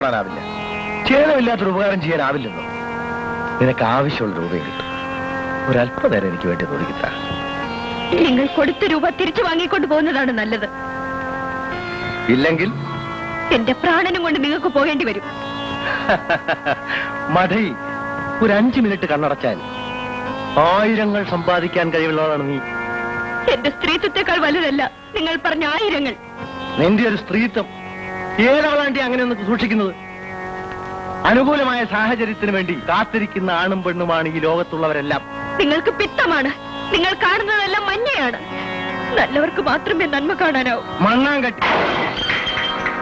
ാവില്ല. ഛേദമില്ലാത്തൊരു ഉപകാരം ചെയ്യാനാവില്ലെന്നോ? നിനക്ക് ആവശ്യമുള്ള രൂപയെ കിട്ടും. ഒരല്പനേരം എനിക്ക് വേണ്ടി ഒതുക്കിത്ത. നിങ്ങൾ കൊടുത്ത രൂപ തിരിച്ചു വാങ്ങിക്കൊണ്ട് പോകുന്നതാണ് നല്ലത്. ഇല്ലെങ്കിൽ എന്റെ പ്രാണനും കൊണ്ട് നിങ്ങൾക്ക് പോകേണ്ടി വരും. മഠൈ, ഒരു 5 മിനിറ്റ് കണ്ണടച്ചാൽ 1000 സമ്പാദിക്കാൻ കഴിവുള്ളവളാണ് നീ. എന്റെ സ്ത്രീത്വത്തെക്കാൾ വലുതല്ല നിങ്ങൾ പറഞ്ഞ 1000. നിന്റെ ഒരു സ്ത്രീത്വം ഏതവളാണ്ടി അങ്ങനെയൊന്ന് സൂക്ഷിക്കുന്നത്? അനുകൂലമായ സാഹചര്യത്തിന് വേണ്ടി കാത്തിരിക്കുന്ന ആണും പെണ്ണുമാണ് ഈ ലോകത്തുള്ളവരെല്ലാം. നിങ്ങൾക്ക് പിത്തമാണ്. നിങ്ങൾ കാണുന്നതെല്ലാം മഞ്ഞയാണ്. നല്ലവർക്ക് മാത്രമേ നന്മ കാണാനാവൂ. മണ്ണാങ്കട്ടി,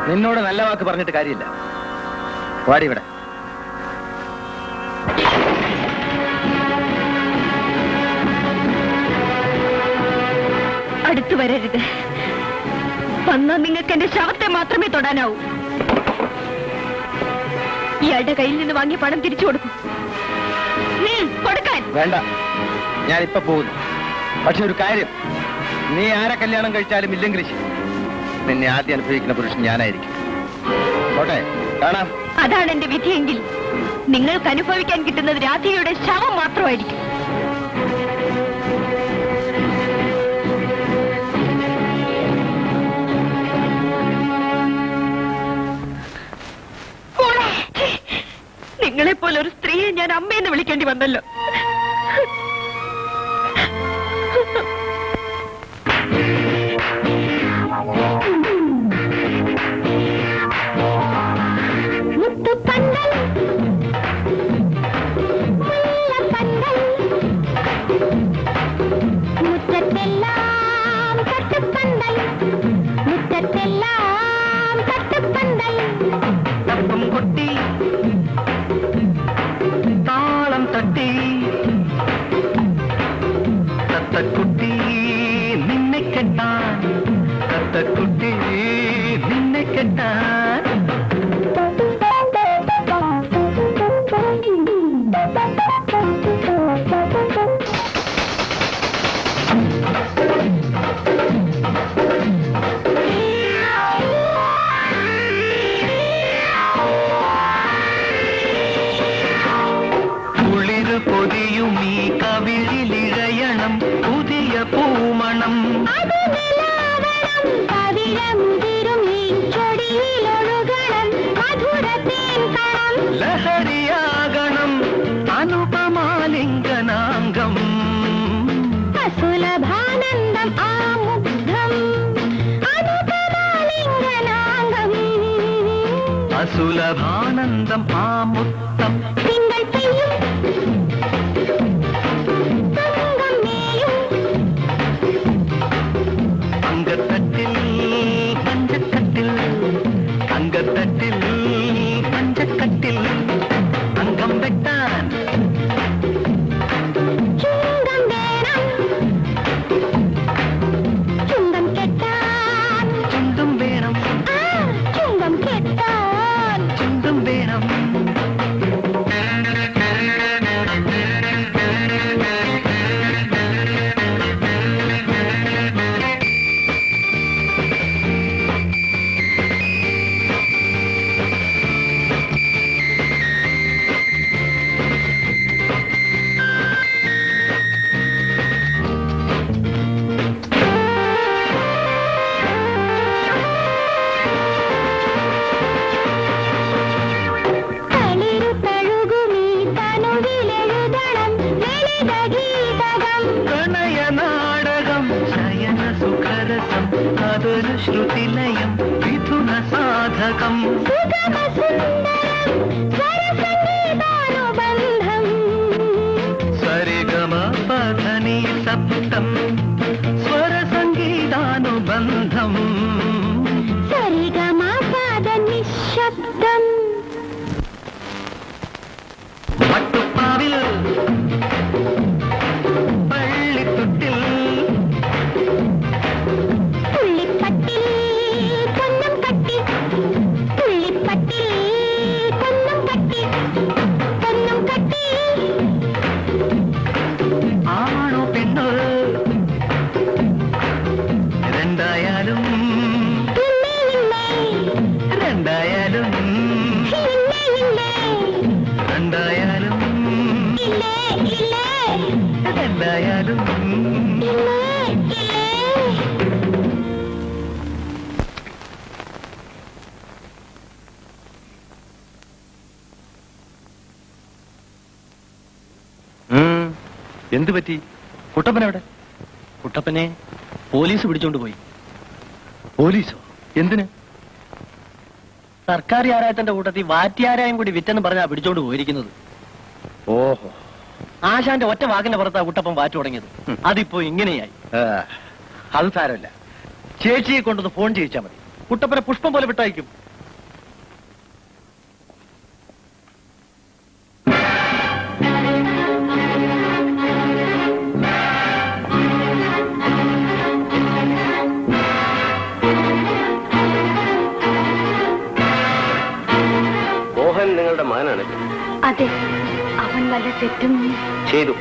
നിന്നോട് നല്ല വാക്ക് പറഞ്ഞിട്ട് കാര്യമില്ല. വാടിവിടെ. അടുത്തു വരരുത്. വന്നാൽ നിങ്ങൾക്ക് എന്റെ ശവത്തെ മാത്രമേ തൊടാനാവൂ. ഇയാളുടെ കയ്യിൽ നിന്ന് വാങ്ങിയ പണം തിരിച്ചു കൊടുക്കും. കൊടുക്കാൻ വേണ്ട, ഞാനിപ്പോ പോകുന്നു. പക്ഷെ ഒരു കാര്യം, നീ ആരെ കല്യാണം കഴിച്ചാലും ഇല്ലെങ്കിൽ നിന്നെ ആദ്യം അനുഭവിക്കുന്ന പുരുഷൻ ഞാനായിരിക്കും. ഓട്ടെ, കാണാം. അതാണ് എന്റെ വിധിയെങ്കിൽ നിങ്ങൾക്ക് അനുഭവിക്കാൻ കിട്ടുന്നത് രാധികയുടെ ശവം മാത്രമായിരിക്കും. നിങ്ങളെപ്പോലെ ഒരു സ്ത്രീയെ ഞാൻ അമ്മയെന്ന് വിളിക്കേണ്ടി വന്നല്ലോ. തത്തക്കുട്ടി നിന്നെ കെട്ടാൻ, തത്തക്കുട്ടി നിന്നെ കെട്ടാൻ. കുളിര് പൊതിയും ഈ കവിളിലിഴയണം പുതിയ പൂമണം. ലഹരിയാകണം അനുപമാലിംഗനാംഗം. സുലഭാനന്ദം ആമുഗ്ധം അനുപമാലിംഗനാംഗം. അസുലഭാനന്ദം ആമുക്തം. അങ്കത്തട്ടിൽ പഞ്ചക്കട്ടിൽ, അങ്കത്തട്ടിൽ പഞ്ചക്കട്ടിൽ അംഗം വെട്ടാൻ ചുണ്ടം വേണം, ചുണ്ടം കെട്ടാൻ, ചുണ്ടും വേണം, ചുണ്ടം കെട്ടാൻ, ചുണ്ടും വേണം. പ്രണയനാടകം ശയന സുഖരസം അതൊരു ശ്രുതിലയം മിഥുന സാധകം. സരിഗമ പധനി സപ്തം സ്വരസംഗീതാനുബന്ധം. സരിഗമ പധനി ശബ്ദം. മട്ടുപ്പാവിൽ പള്ളിത്തുട്ടിൽ പുള്ളിപ്പട്ടിൽ പൊന്നും കട്ടി, പുള്ളിപ്പട്ടിൽ പൊന്നും കട്ടി, പൊന്നും കട്ടി. ആണോ പെണ്ണോ രണ്ടായാലും, രണ്ടായാലും എന്തു പറ്റി? കുട്ടപ്പനെവിടെ? കുട്ടപ്പനെ പോലീസ് പിടിച്ചോണ്ട് പോയി. പോലീസോ? എന്തിന്? സർക്കാർ ആരായത്തിന്റെ കൂട്ടത്തിൽ വാറ്റിയാരായം കൂടി വിറ്റെന്ന് പറഞ്ഞാ പിടിച്ചോണ്ട് പോയിരിക്കുന്നത്. ഓഹോ, ആശാന്റെ ഒറ്റ വാക്കിന്റെ പുറത്താ കുട്ടപ്പൻ വാറ്റ് തുടങ്ങിയത്. അതിപ്പോ ഇങ്ങനെയായി. അത് സാരമില്ല. ചേച്ചിയെ കൊണ്ടൊന്ന് ഫോൺ ചെയ്യിച്ചാൽ മതി. കുട്ടപ്പനെ പുഷ്പം പോലെ വിട്ടയക്കും. മോഹൻ നിങ്ങളുടെ മകനാണ്? അതെ, അവൻ വല്ല തെറ്റും ചെയ്തു.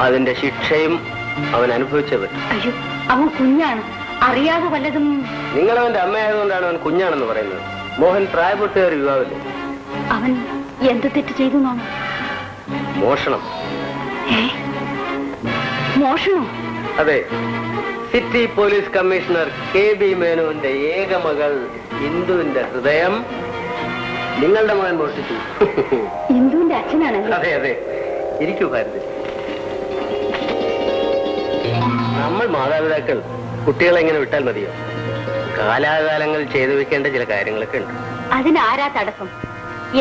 അതിന്റെ ശിക്ഷയും അവൻ അനുഭവിച്ചേ പറ്റും. അയ്യോ, അവൻ കുഞ്ഞാണ്, അറിയാതെ വല്ലതും. നിങ്ങൾ അവന്റെ അമ്മയായതുകൊണ്ടാണ് അവൻ കുഞ്ഞാണെന്ന് പറയുന്നത്. മോഹൻ പ്രായപൂർത്തിയായ ഒരു യുവാവല്ലേ? അവൻ എന്ത് തെറ്റ് ചെയ്തു എന്നാണ്? മോഷണം. മോഷണോ? അതെ, സിറ്റി പോലീസ് കമ്മീഷണർ KB മേനോന്റെ ഏക മകൾ ഇന്ദുവിന്റെ ഹൃദയം നിങ്ങളുടെ മകൻ മോഷ്ടിച്ചു. ഇന്ദുവിന്റെ അച്ഛനാണ്? അതെ അതെ, ഇരിക്കൂ ഭാരതി. നമ്മൾ മാതാപിതാക്കൾ കുട്ടികളെ എങ്ങനെ വിട്ടാൽ മതിയോ? കാലാകാലങ്ങൾ ചെയ്തു വെക്കേണ്ട ചില കാര്യങ്ങളൊക്കെ ഉണ്ട്. അതിനാരാ തടസ്സം?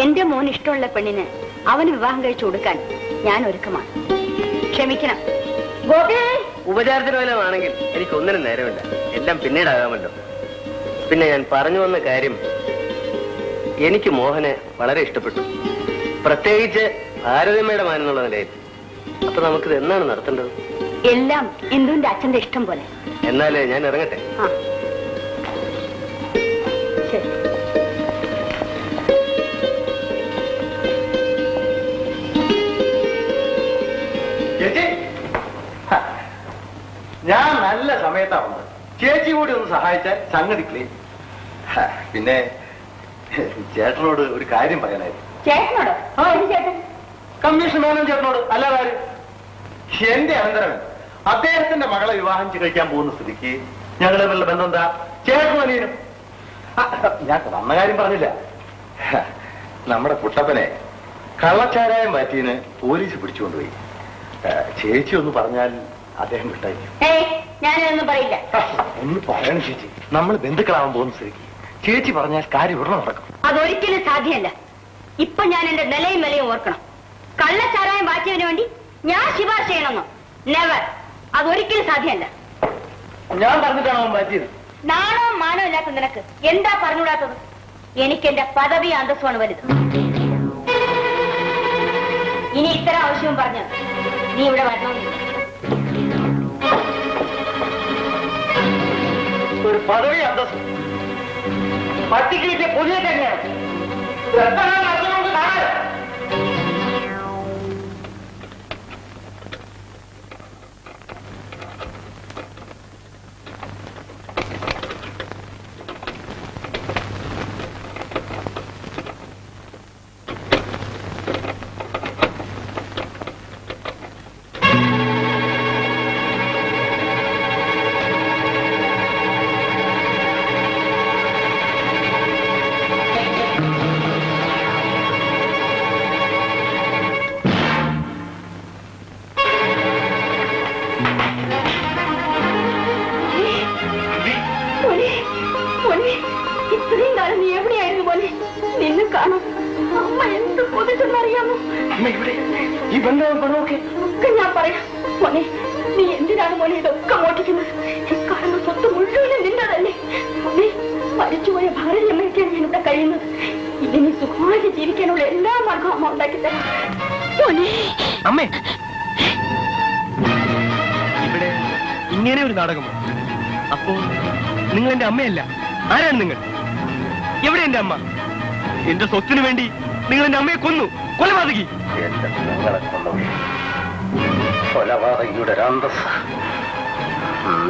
എന്റെ മോൻ ഇഷ്ടമുള്ള പെണ്ണിന് അവന് വിവാഹം കഴിച്ചു കൊടുക്കാൻ ഞാൻ ഒരുക്കമാണ്. ക്ഷമിക്കണം ഗോപി. ഉപചാരത്തിന് വല്ലതാണെങ്കിൽ എനിക്ക് ഒന്നിനും നേരമില്ല. എല്ലാം പിന്നീടാകാമല്ലോ. പിന്നെ ഞാൻ പറഞ്ഞു വന്ന കാര്യം, എനിക്ക് മോഹനെ വളരെ ഇഷ്ടപ്പെട്ടു, പ്രത്യേകിച്ച് ഭാരതമ്മയുടെ മകൻ എന്നുള്ള നിലയിൽ. അപ്പൊ നമുക്കിത് എന്നാണ് നടത്തേണ്ടത്? എല്ലാം ഇന്ദുവിന്റെ അച്ഛന്റെ ഇഷ്ടം പോലെ. എന്നാലേ ഞാൻ ഇറങ്ങട്ടെ. ആ, ശരി. ചേച്ചി, ഞാൻ നല്ല സമയത്താ വന്നത്. ചേച്ചി കൂടി ഒന്ന് സഹായിച്ചാൽ സംഗതി ക്ലീൻ. പിന്നെ ചേട്ടനോട് ഒരു കാര്യം പറയാനായിരുന്നു. ചേട്ടനോടോ? ചേട്ടൻ കമ്മീഷൻ മേനോൻ ചേട്ടനോട്. അല്ലാതെ ആര്? എന്റെ അനന്തരവൻ അദ്ദേഹത്തിന്റെ മകളെ വിവാഹം കഴിക്കാൻ പോകുന്ന സ്ഥിതിക്ക് ഞങ്ങളുടെ തമ്മിലുള്ള ബന്ധം എന്താ? ചേട്ടനും അനിയനും. ഞാൻ വന്ന കാര്യം പറഞ്ഞില്ല. നമ്മുടെ കുട്ടപ്പനെ കള്ളച്ചാരായം മാറ്റിന് പോലീസ് പിടിച്ചുകൊണ്ടുപോയി. ചേച്ചി ഒന്ന് പറഞ്ഞാൽ അദ്ദേഹം വിട്ടായിരിക്കും. ഞാനൊന്നും പറയില്ല. ഒന്ന് പറയണം ചേച്ചി. നമ്മൾ ബന്ധുക്കളാവാൻ പോകുന്ന സ്ഥിതിക്ക് ചേച്ചി പറഞ്ഞാൽ കാര്യം ഉടനെ നടക്കും. അതൊരിക്കലും സാധ്യമല്ല. ഇപ്പൊ ഞാൻ എന്റെ നിലയും വിലയും ഓർക്കണം. കള്ളച്ചാരായം വാറ്റിയതിനു വേണ്ടി ഞാൻ ശുപാർശ ചെയ്യണമെന്നോ? നെവർ. അതൊരിക്കലും സാധ്യമല്ല. ഞാൻ പറഞ്ഞിട്ടാണ് അവൻ മാറ്റിയത്. നാണോ മാനോ ഇല്ലാത്ത നിനക്ക് എന്താ പറഞ്ഞുകൂടാത്തത്? എനിക്ക് എന്റെ പദവി അന്തസ്സുമാണ് വലുത്. ഇനി ഇത്തരം ആവശ്യവും പറഞ്ഞ് നീ ഇവിടെ വരണമെന്നില്ല. ഒരു പദവി അന്തസ്സും പട്ടിക്ക് കിട്ടിയ പുതിയ തന്നെയാണ്. ഇത്രയും കാലം നീ എവിടെയായിരുന്നു പോലെ? നിന്നെ കാണാം. അമ്മ എന്ത് കൊതിച്ചെന്നറിയാമോ? ഈ ബന്ധം ഒക്കെ ഞാൻ പറയാം മോനെ. നീ എന്തിനാണ് മോനെ ഇതൊക്കെ മോട്ടിക്കുന്നത്? കാരണം സ്വത്ത് മുഴുവനും നിന്നതല്ലേ മോനെ. മരിച്ചുപോയ ഭാരതമ്മയ്ക്കാണ് ഞാൻ ഇവിടെ കഴിയുന്നത്. ഇതിന് സുഖമായി ജീവിക്കാനുള്ള എല്ലാ മാർഗവും അമ്മ ഉണ്ടാക്കി തരാം മോനെ. അമ്മേ, ഇവിടെ ഇങ്ങനെ ഒരു നാടകമോ? അപ്പോ നിങ്ങൾ എന്റെ അമ്മയല്ല. ആരാണ് നിങ്ങൾ? എവിടെ എന്റെ അമ്മ? എന്റെ സ്വത്തിനു വേണ്ടി നിങ്ങൾ എന്റെ അമ്മയെ കൊന്നു. കൊലപാതകി. എന്റെ നിങ്ങളെ കൊന്നവളെ കൊലപാതകിയുടെ ഒരു അന്തസ്.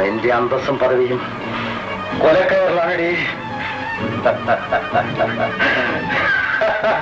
എന്റെ അന്തസ്സും പദവിയും കൊലക്കയറിലാണടി.